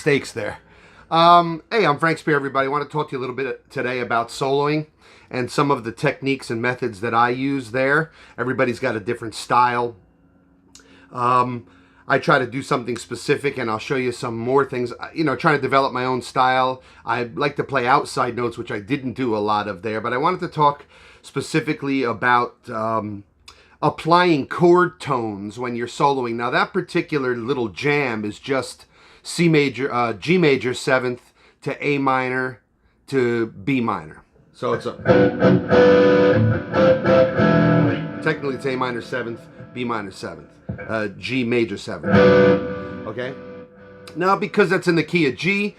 mistakes there. Hey, I'm Frank Spear, everybody. I want to talk to you a little bit today about soloing and some of the techniques and methods that I use there. Everybody's got a different style. I try to do something specific, and I'll show you some more things. You know, trying to develop my own style. I like to play outside notes, which I didn't do a lot of there, but I wanted to talk specifically about applying chord tones when you're soloing. Now, that particular little jam is just G major 7th to A minor to B minor. So it's technically it's A minor 7th, B minor 7th, G major 7th. Okay? Now, because that's in the key of G,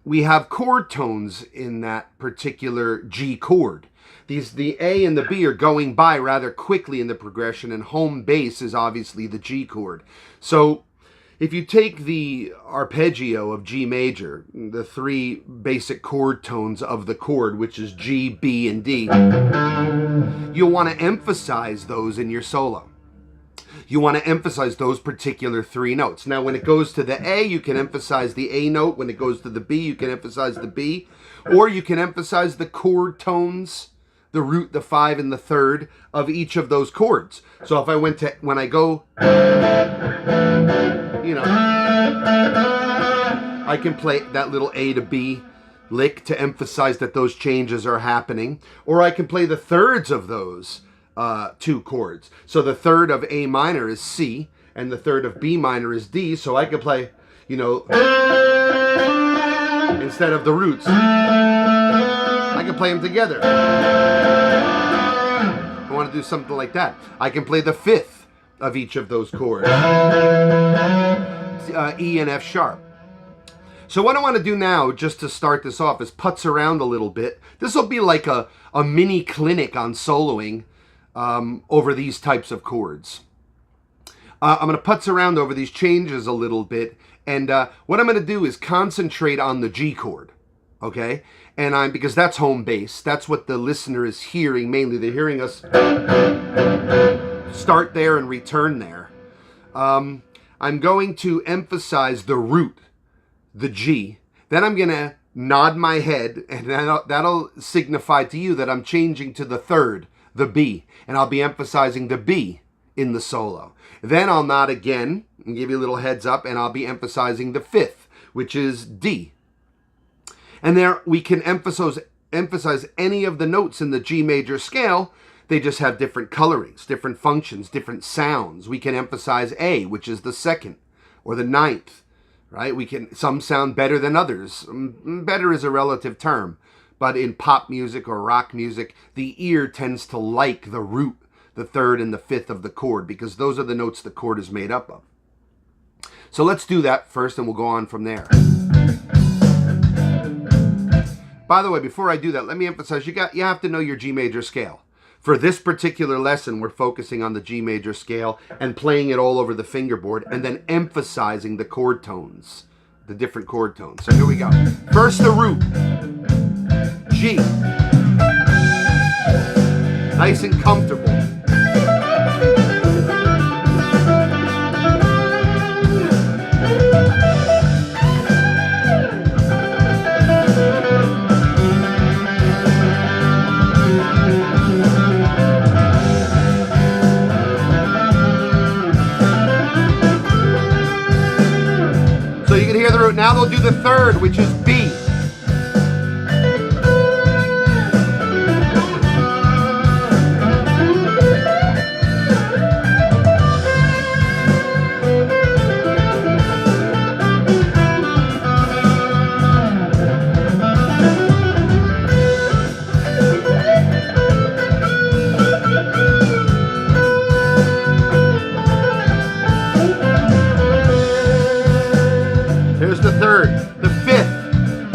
we have chord tones in that particular G chord. The A and the B are going by rather quickly in the progression, and home base is obviously the G chord. So if you take the arpeggio of G major, the three basic chord tones of the chord, which is G, B, and D, you'll want to emphasize those in your solo. You want to emphasize those particular three notes. Now, when it goes to the A, you can emphasize the A note. When it goes to the B, you can emphasize the B. Or you can emphasize the chord tones, the root, the 5, and the 3rd of each of those chords. So if I went to, when I go, you know, I can play that little A to B lick to emphasize that those changes are happening. Or I can play the thirds of those two chords. So the third of A minor is C, and the third of B minor is D. So I could play, you know, instead of the roots, I can play them together. I want to do something like that. I can play the 5th of each of those chords, E and F sharp. So what I want to do now, just to start this off, is putz around a little bit. This will be like a mini clinic on soloing over these types of chords. I'm going to putz around over these changes a little bit, and what I'm going to do is concentrate on the G chord, okay? And because that's home base, that's what the listener is hearing mainly. They're hearing us start there and return there. I'm going to emphasize the root, the G. Then I'm going to nod my head, and that'll signify to you that I'm changing to the 3rd, the B, and I'll be emphasizing the B in the solo. Then I'll nod again and give you a little heads up, and I'll be emphasizing the 5th, which is D. And there we can emphasize any of the notes in the G major scale. They just have different colorings, different functions, different sounds. We can emphasize A, which is the 2nd or the 9th, right? Some sound better than others. Better is a relative term, but in pop music or rock music, the ear tends to like the root, the 3rd and the 5th of the chord, because those are the notes the chord is made up of. So let's do that first, and we'll go on from there. By the way, before I do that, let me emphasize, you have to know your G major scale. For this particular lesson, we're focusing on the G major scale and playing it all over the fingerboard, and then emphasizing the chord tones, the different chord tones. So here we go. First, the root, G. Nice and comfortable. So you can hear the root. Now they'll do the 3rd, which is B. Here's the 3rd, the 5th.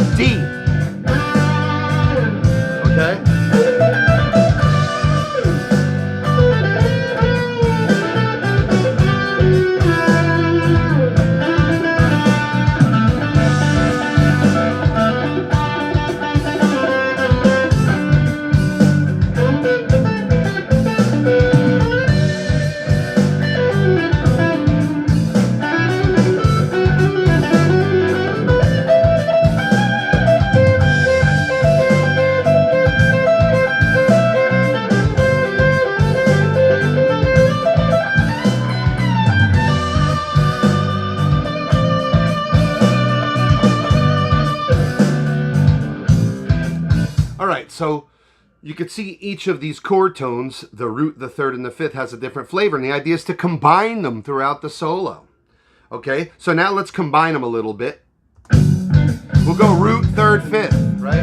All right, so you can see each of these chord tones, the root, the third, and the fifth, has a different flavor. And the idea is to combine them throughout the solo. Okay, so now let's combine them a little bit. We'll go root, third, fifth, right?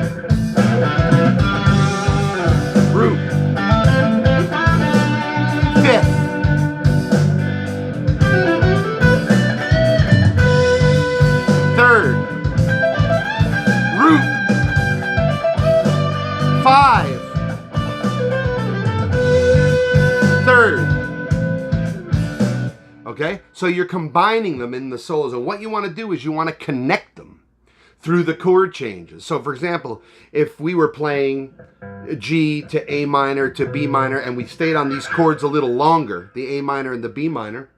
Root, fifth, third, root, five, third. Okay, so you're combining them in the solos, and what you want to do is you want to connect them through the chord changes. So for example, if we were playing G to A minor to B minor and we stayed on these chords a little longer, the A minor and the B minor,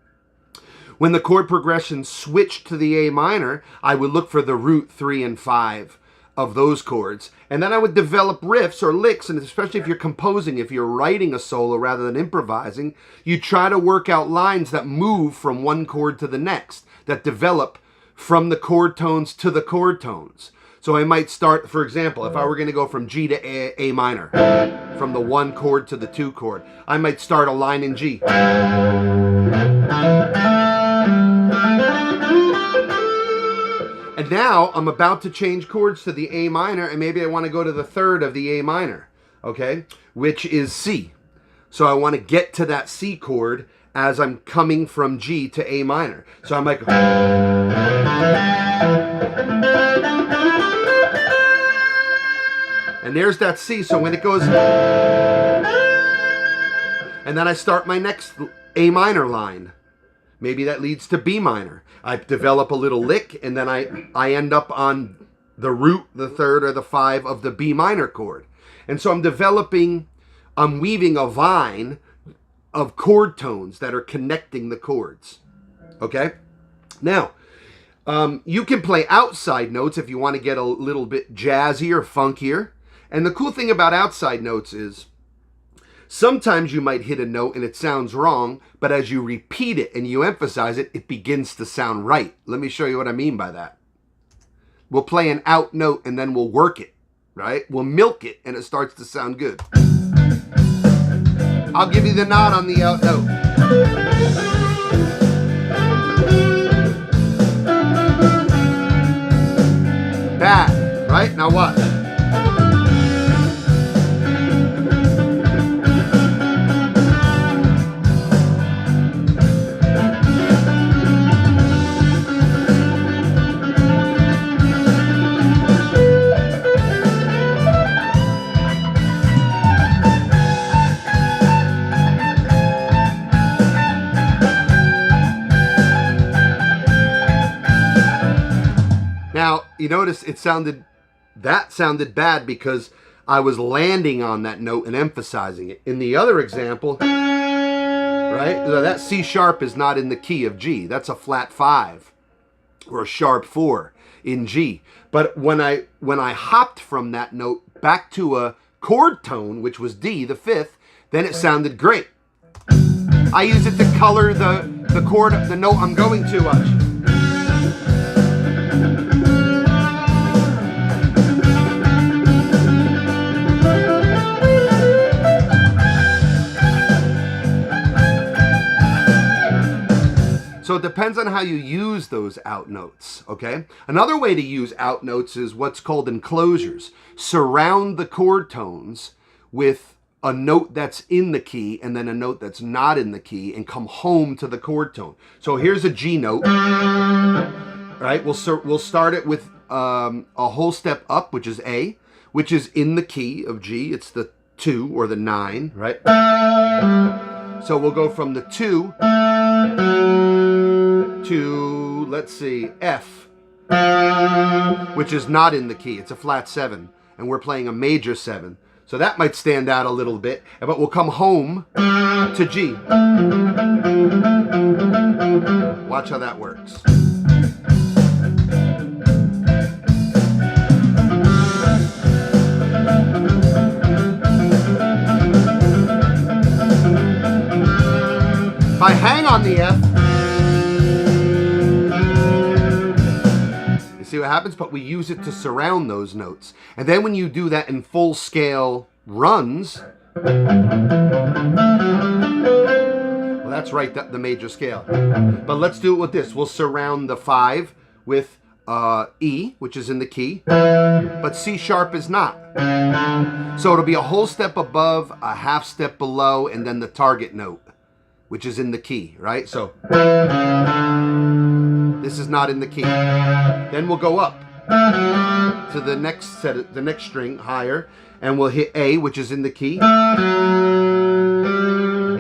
when the chord progression switched to the A minor, I would look for the root, 3, and 5 of those chords. And then I would develop riffs or licks, and especially if you're composing, if you're writing a solo rather than improvising, you try to work out lines that move from one chord to the next, that develop from the chord tones to the chord tones. So I might start, for example, if I were going to go from G to A minor, from the 1 chord to the 2 chord, I might start a line in G. And now I'm about to change chords to the A minor, and maybe I want to go to the third of the A minor, okay, which is C. So I want to get to that C chord as I'm coming from G to A minor. So I'm like, and there's that C. So when it goes, and then I start my next A minor line. Maybe that leads to B minor. I develop a little lick, and then I end up on the root, the third, or the 5 of the B minor chord. And so I'm weaving a vine of chord tones that are connecting the chords. Okay? Now, you can play outside notes if you want to get a little bit jazzier, funkier. And the cool thing about outside notes is sometimes you might hit a note and it sounds wrong, but as you repeat it and you emphasize it, it begins to sound right. Let me show you what I mean by that. We'll play an out note and then we'll work it, right? We'll milk it and it starts to sound good. I'll give you the nod on the out note. Bad, right? Now what? Now, you notice that sounded bad because I was landing on that note and emphasizing it. In the other example, right, that C sharp is not in the key of G. That's a flat 5 or a sharp 4 in G. But when I hopped from that note back to a chord tone, which was D, the 5th, then it sounded great. I use it to color the chord, the note I'm going to. So it depends on how you use those out notes, okay? Another way to use out notes is what's called enclosures. Surround the chord tones with a note that's in the key and then a note that's not in the key and come home to the chord tone. So here's a G note, right? We'll start it with a whole step up, which is A, which is in the key of G. It's the 2 or the 9, right? So we'll go from the 2 to, let's see, F, which is not in the key. It's a flat 7, and we're playing a major 7. So that might stand out a little bit, but we'll come home to G. Watch how that works. If I hang on the F, you see what happens? happens, but we use it to surround those notes. And then when you do that in full scale runs, well, that's right, the major scale. But let's do it with this. We'll surround the 5 with E, which is in the key, but C sharp is not. So it'll be a whole step above, a half step below, and then the target note, which is in the key, right? So this is not in the key. Then we'll go up to the next the next string higher, and we'll hit A, which is in the key.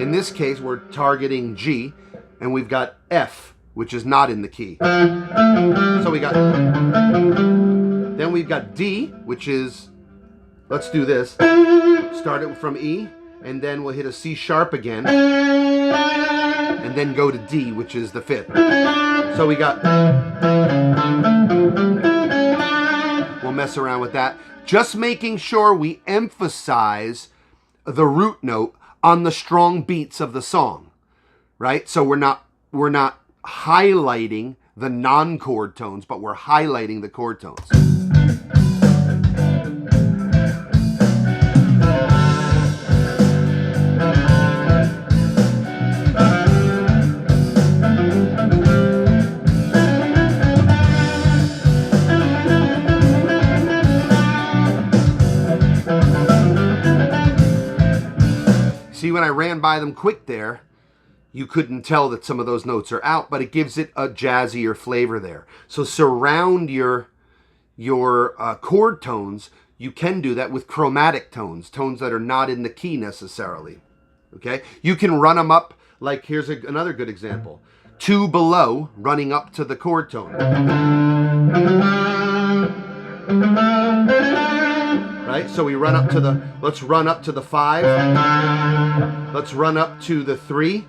In this case, we're targeting G, and we've got F, which is not in the key. So then we've got D, which is, let's do this. Start it from E, and then we'll hit a C sharp again, and then go to D, which is the 5th. So we'll mess around with that. Just making sure we emphasize the root note on the strong beats of the song, right? So we're not highlighting the non-chord tones, but we're highlighting the chord tones. See, when I ran by them quick there, you couldn't tell that some of those notes are out, but it gives it a jazzier flavor there. So surround your chord tones. You can do that with chromatic tones, tones that are not in the key necessarily. Okay, you can run them up, like here's another good example. 2 below, running up to the chord tone. Right, so we run up to let's run up to the 5. Let's run up to the 3.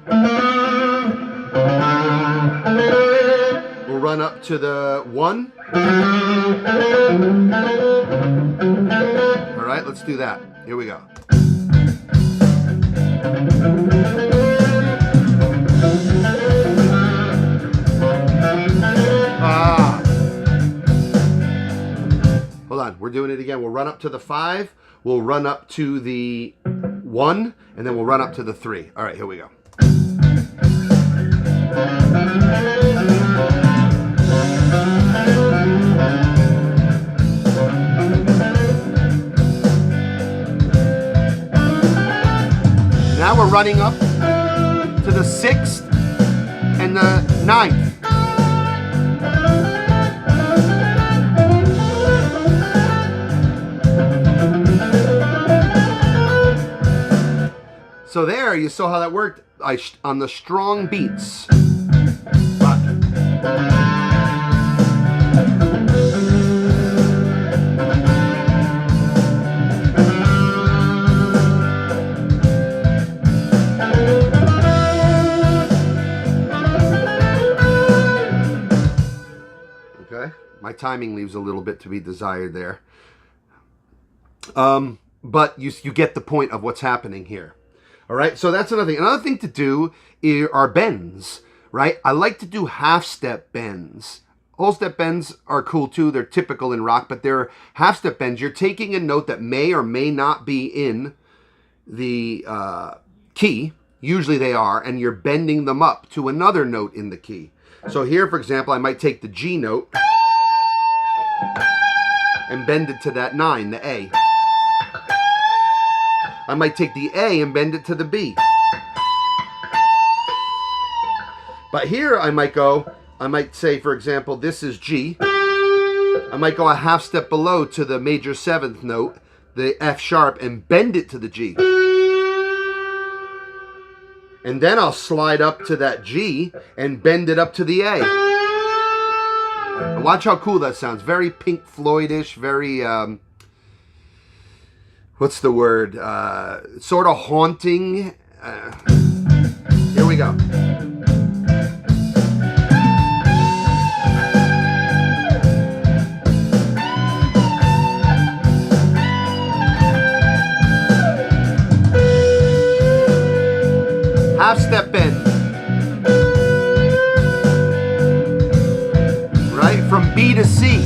We'll run up to the 1. All right, let's do that. Here we go. Hold on, we're doing it again. We'll run up to the 5, we'll run up to the 1, and then we'll run up to the 3. All right, here we go. Now we're running up to the 6th and the 9th. So there, you saw how that worked on the strong beats. Okay, my timing leaves a little bit to be desired there. But you get the point of what's happening here. All right, so that's another thing. Another thing to do are bends, right? I like to do half-step bends. Whole-step bends are cool too. They're typical in rock, but they're half-step bends. You're taking a note that may or may not be in the key. Usually they are, and you're bending them up to another note in the key. So here, for example, I might take the G note and bend it to that 9, the A. I might take the A and bend it to the B. But here I might say, for example, this is G. I might go a half step below to the major 7th note, the F sharp, and bend it to the G. And then I'll slide up to that G and bend it up to the A. And watch how cool that sounds. Very Pink Floyd-ish, very... what's the word? Sort of haunting. Here we go. Half step bend. Right? From B to C.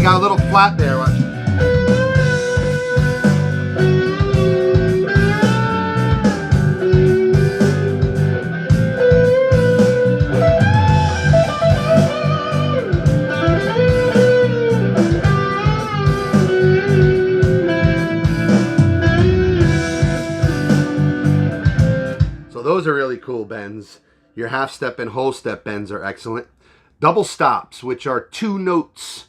got a little flat there. Watch. So those are really cool bends. Your half step and whole step bends are excellent. Double stops, which are two notes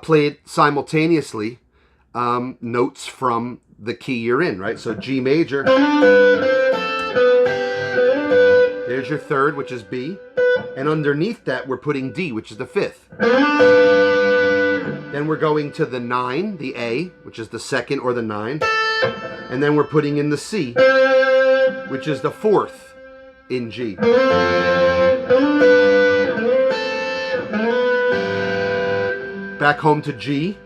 played simultaneously, notes from the key you're in, right? So G major. There's your third, which is B. And underneath that, we're putting D, which is the fifth. Then we're going to the 9, the A, which is the second or the 9. And then we're putting in the C, which is the fourth in G. Back home to G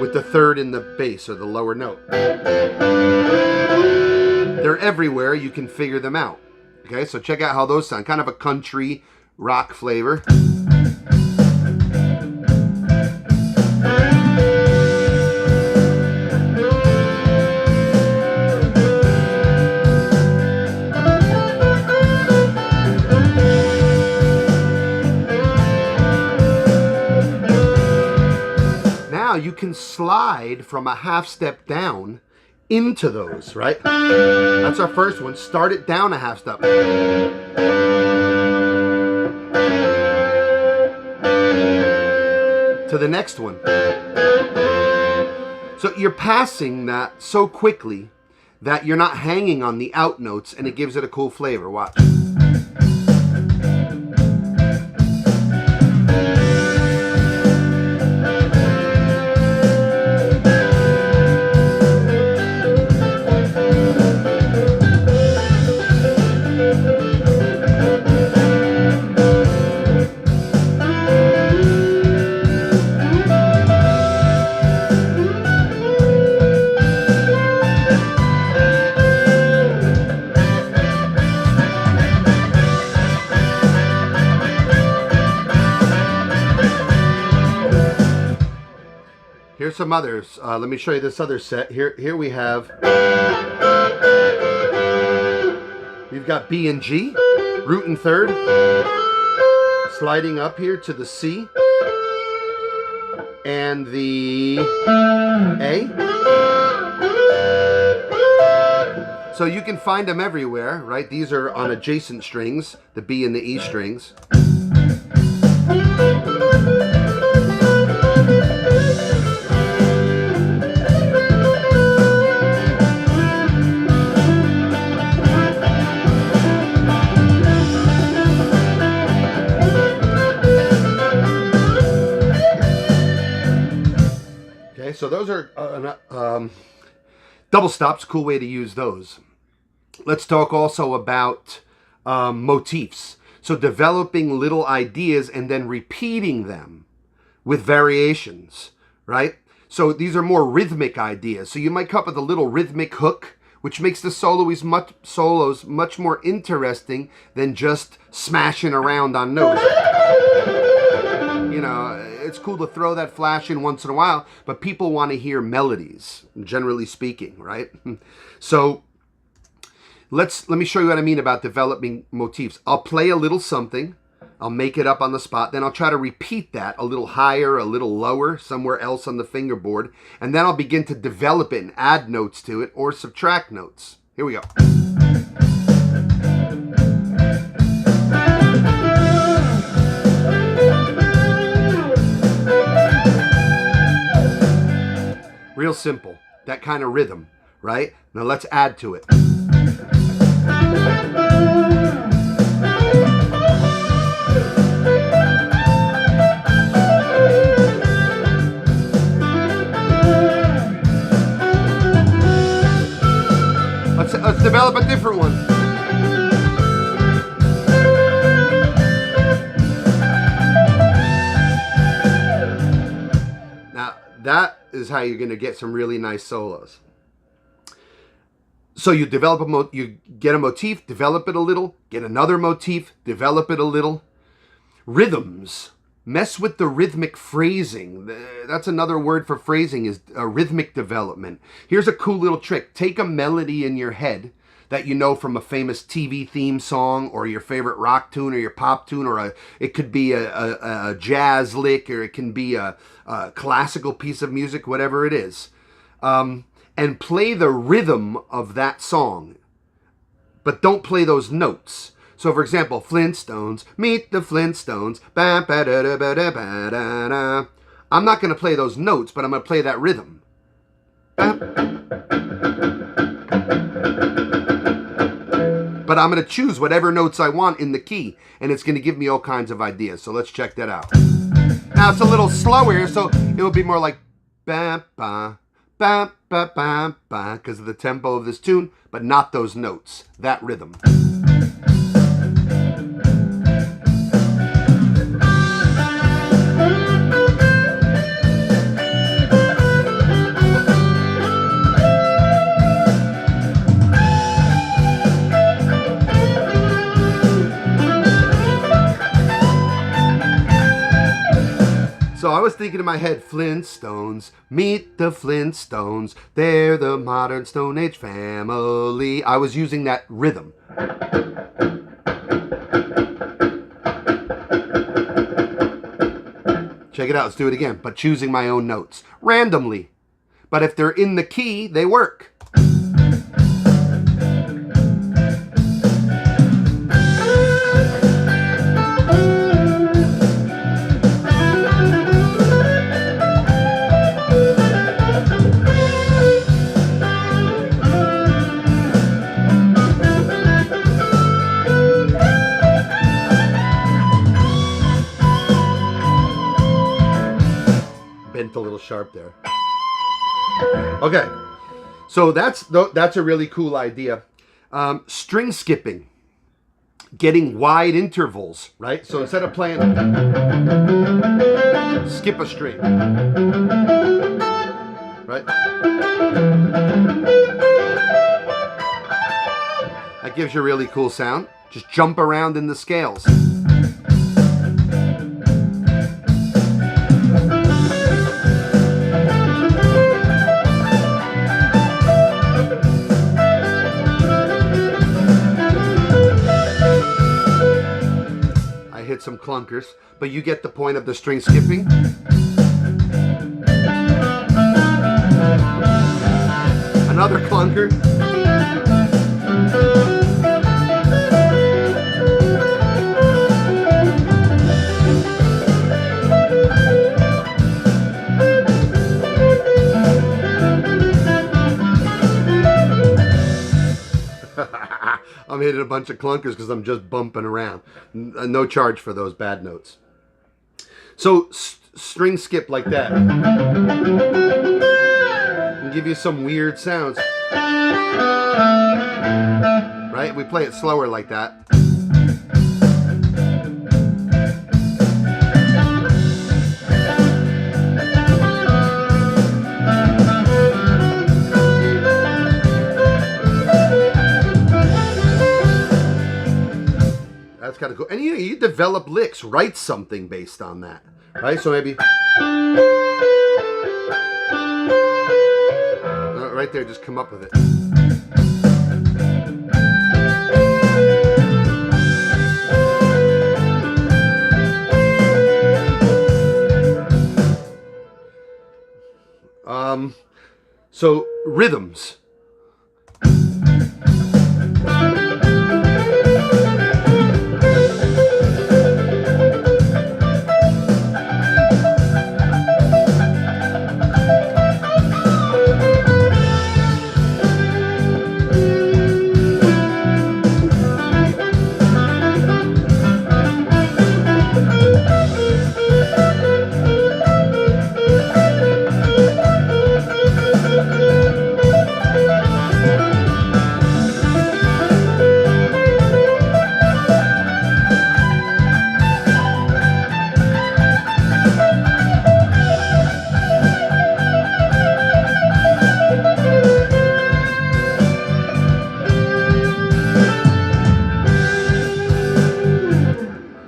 with the third in the bass or the lower note. They're everywhere. You can figure them out. Okay, so check out how those sound. Kind of a country rock flavor. Now you can slide from a half step down into those, right? That's our first one. Start it down a half step. To the next one. So you're passing that so quickly that you're not hanging on the out notes, and it gives it a cool flavor. Watch. Here's some others. Let me show you this other set. Here we have. We've got B and G, root and third, sliding up here to the C and the A. So you can find them everywhere, right? These are on adjacent strings, the B and the E strings. So those are double stops, cool way to use those. Let's talk also about motifs. So developing little ideas and then repeating them with variations, right? So these are more rhythmic ideas. So you might come up with a little rhythmic hook, which makes the solos much more interesting than just smashing around on notes. You know, it's cool to throw that flash in once in a while, but people want to hear melodies, generally speaking, right? So let me show you what I mean about developing motifs. I'll play a little something, I'll make it up on the spot, then I'll try to repeat that a little higher, a little lower, somewhere else on the fingerboard, and then I'll begin to develop it and add notes to it or subtract notes. Here we go. Real simple, that kind of rhythm, right? Now let's add to it. Let's develop a different one. Now that is how you're going to get some really nice solos. So you develop you get a motif, develop it a little, get another motif, develop it a little. Rhythms Mess with the rhythmic phrasing. That's another word for phrasing, is rhythmic development. Here's a cool little trick. Take a melody in your head that you know from a famous TV theme song, or your favorite rock tune, or your pop tune, or it could be a jazz lick, or it can be a classical piece of music, whatever it is, and play the rhythm of that song, but don't play those notes. So, for example, Flintstones, meet the Flintstones, ba ba da da ba da ba da da. I'm not going to play those notes, but I'm going to play that rhythm. But I'm going to choose whatever notes I want in the key, and it's going to give me all kinds of ideas. So let's check that out. Now it's a little slower, so it will be more like ba ba ba ba ba ba, because of the tempo of this tune, but not those notes, that rhythm. So I was thinking in my head, Flintstones, meet the Flintstones, they're the modern Stone Age family. I was using that rhythm. Check it out, let's do it again, but choosing my own notes, randomly. But if they're in the key, they work. Bent a little sharp there. Okay, so that's a really cool idea. String skipping, getting wide intervals, right? So instead of playing, skip a string, right? That gives you a really cool sound. Just jump around in the scales. Hit some clunkers, but you get the point of the string skipping. Another clunker. I'm hitting a bunch of clunkers because I'm just bumping around. No charge for those bad notes. So string skip like that. And give you some weird sounds. Right? We play it slower like that. That's kind of cool. And you develop licks, write something based on that, right? So maybe right there, just come up with it. So rhythms.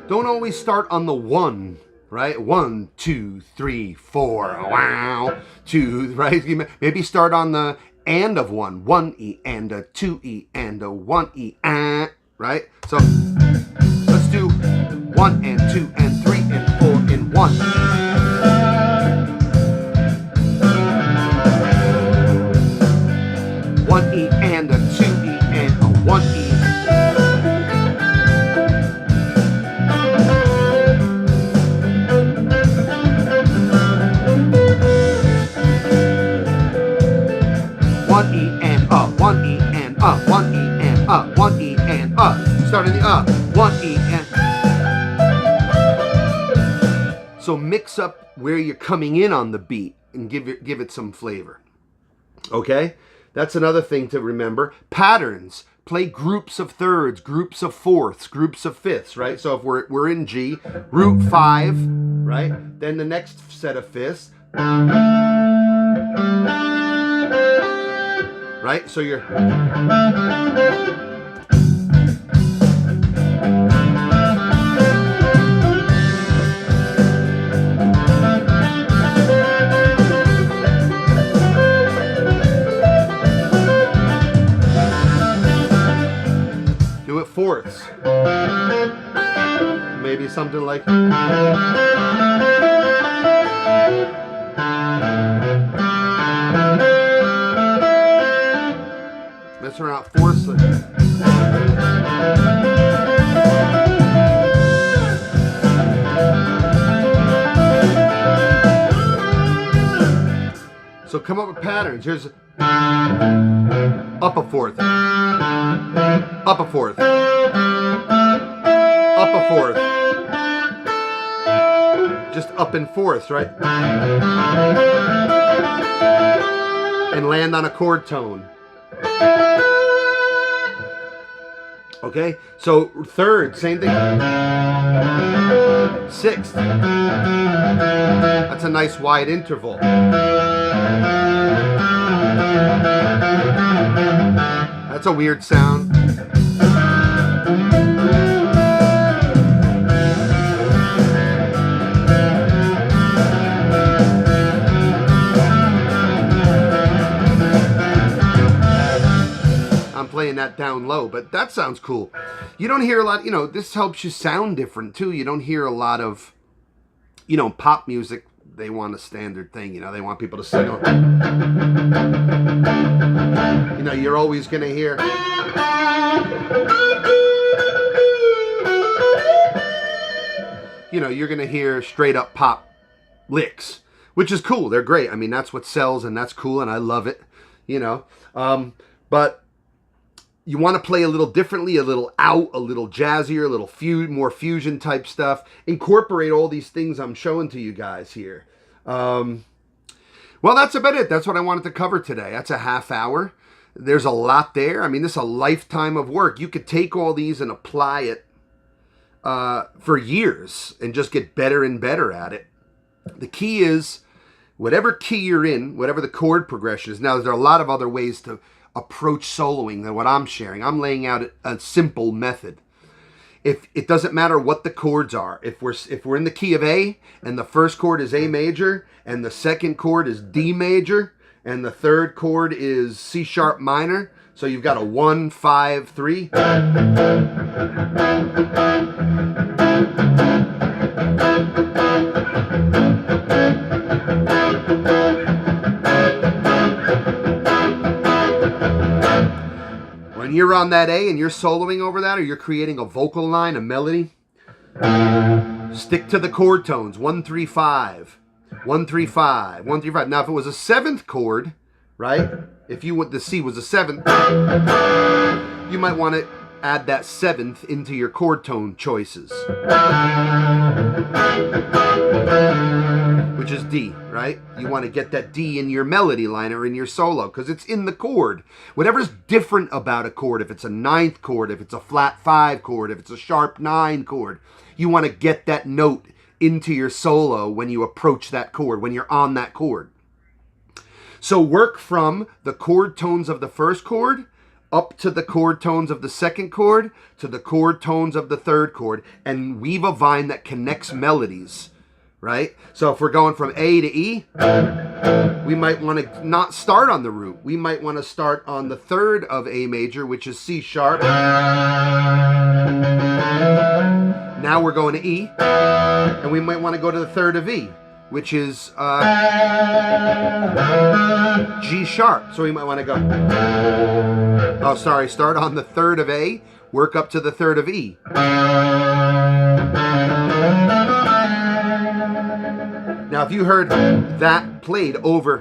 Don't always start on the 1, right? 1, 2, 3, 4. Wow. 2, right? Maybe start on the and of 1. 1 E and a 2 E and a 1 E, right? So let's do 1 and 2 and 3 and 4 in 1. 1 E and a 2 E and a 1 E. One E and up, 1 E and up, 1 E and up, 1 E and up. Starting the up, 1 E and. So mix up where you're coming in on the beat and give it some flavor. Okay? That's another thing to remember. Patterns. Play groups of thirds, groups of fourths, groups of fifths, right? So if we're in G, root 5, right? Then the next set of fifths. Right? So you're do it fourths. Maybe something like mess around fourths. So come up with patterns. Here's up a fourth, up a fourth, up a fourth, just up in fourths, right? And land on a chord tone. Okay, so third, same thing. Sixth, that's a nice wide interval. That's a weird sound. I'm playing that down low, but that sounds cool. You don't hear a lot, this helps you sound different too. You don't hear a lot of, pop music. They want a standard thing, they want people to sing on. You're always going to hear. You're going to hear straight up pop licks, which is cool. They're great. I mean, that's what sells and that's cool and I love it, But you want to play a little differently, a little out, a little jazzier, a little more fusion type stuff. Incorporate all these things I'm showing to you guys here. Well, that's about it. That's what I wanted to cover today. That's a half hour. There's a lot there. I mean, this is a lifetime of work. You could take all these and apply it for years and just get better and better at it. The key is whatever key you're in, whatever the chord progression is. Now, there are a lot of other ways to approach soloing than what I'm sharing. I'm laying out a simple method. If it doesn't matter what the chords are, if we're in the key of A and the first chord is A major and the second chord is D major and the third chord is C sharp minor, so you've got a 1, 5, 3. When you're on that A and you're soloing over that, or you're creating a vocal line, a melody, stick to the chord tones. 1, 3, 5, 1, 3, 5, 1, 3, 5. Now, if it was a seventh chord, right? If the C was a seventh, you might want to add that seventh into your chord tone choices, which is D, right? You want to get that D in your melody line or in your solo because it's in the chord. Whatever's different about a chord, if it's a ninth chord, if it's a flat 5 chord, if it's a sharp 9 chord, you want to get that note into your solo when you approach that chord, when you're on that chord. So work from the chord tones of the first chord up to the chord tones of the second chord, to the chord tones of the third chord, and weave a vine that connects melodies right? So if we're going from A to E, we might want to not start on the root. We might want to start on the third of A major, which is C sharp. Now we're going to E, and we might want to go to the third of E, which is G sharp. So we might want to go, oh sorry, start on the third of A, work up to the third of E. Now if you heard that played over